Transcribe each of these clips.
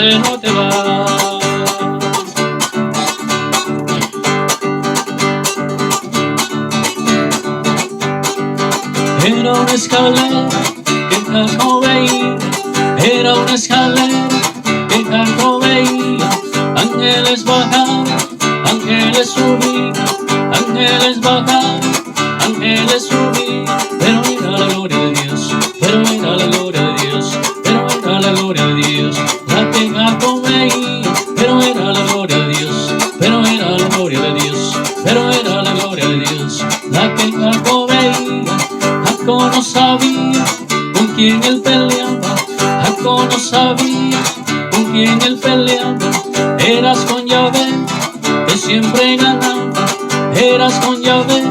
bendice no te va. Era una escalera que Jacob veía, era una escalera que Jacob veía. Ángeles bajaban, ángeles subían, ángeles bajaban, ángeles subían. Pero era la gloria de Dios, pero era la gloria de Dios, pero era la gloria de Dios la que Jacob veía. Pero era la gloria de Dios, pero era la gloria de Dios, pero era la gloria de Dios la que Jacob veía. Jacob no sabía con quién él peleaba, Jacob no sabía con quién él peleaba. Eras con Yahvé que siempre ganaba, eras con Yahvé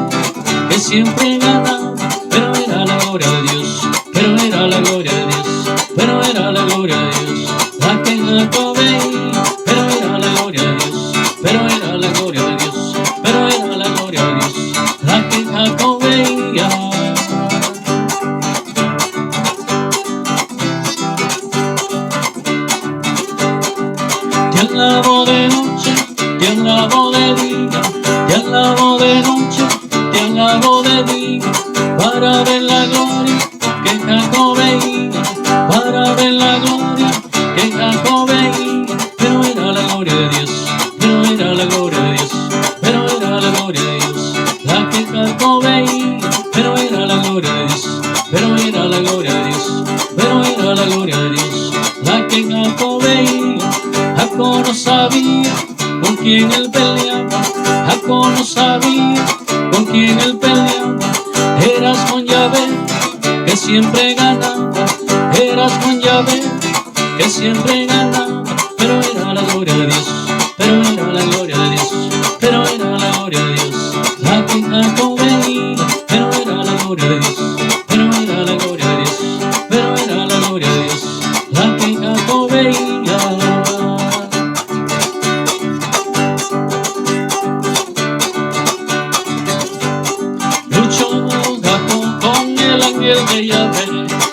que siempre ganaba. Pero era la gloria de Dios, pero era la gloria de Dios, pero era la gloria de Dios la que Jacob veía. Pero era la gloria de Dios, pero era la gloria de Dios, pero era la gloria de Dios la que Jacob veía. Te alabo de noche, te alabo de día, te alabo de noche, te alabo de día, para ver la gloria que Jacob veía, para ver la gloria que Jacob veía. Pero era la gloria de Dios, pero era la gloria de Dios, pero era la gloria de Dios la que Jacob veía. Pero era la gloria de Dios, pero era la gloria de Dios, pero era la gloria de Dios la que Jacob veía. Jacob no sabía con quién él peleaba, Jacob no sabía con quién él peleaba. Eras con Yahvé que siempre ganaba, eras con Yahvé que siempre ganaba. Pero era la gloria de Dios, pero era la gloria de Dios, pero era la gloria de Dios la que Jacob veía. Pero era la gloria de Dios, pero era la gloria de Dios, pero era la gloria de Dios la que Jacob veía. Luchó Jacob con el ángel de Yahvé,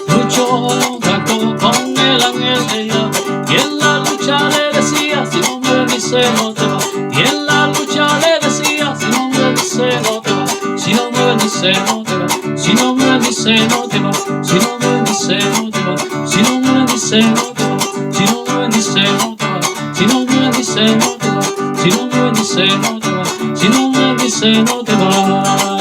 luchó Jacob con el ángel de Yahvé. Y en la lucha le decía, si no me bendice no te va. Y en la lucha le decía, si no me bendice no te va, si no me bendice no te va, si no me bendice no te va, si no me bendice no te va, si no me bendice no te va, si no me bendice no te va, si no me bendice no te va, si no me bendice no te va, si no me bendice no te va.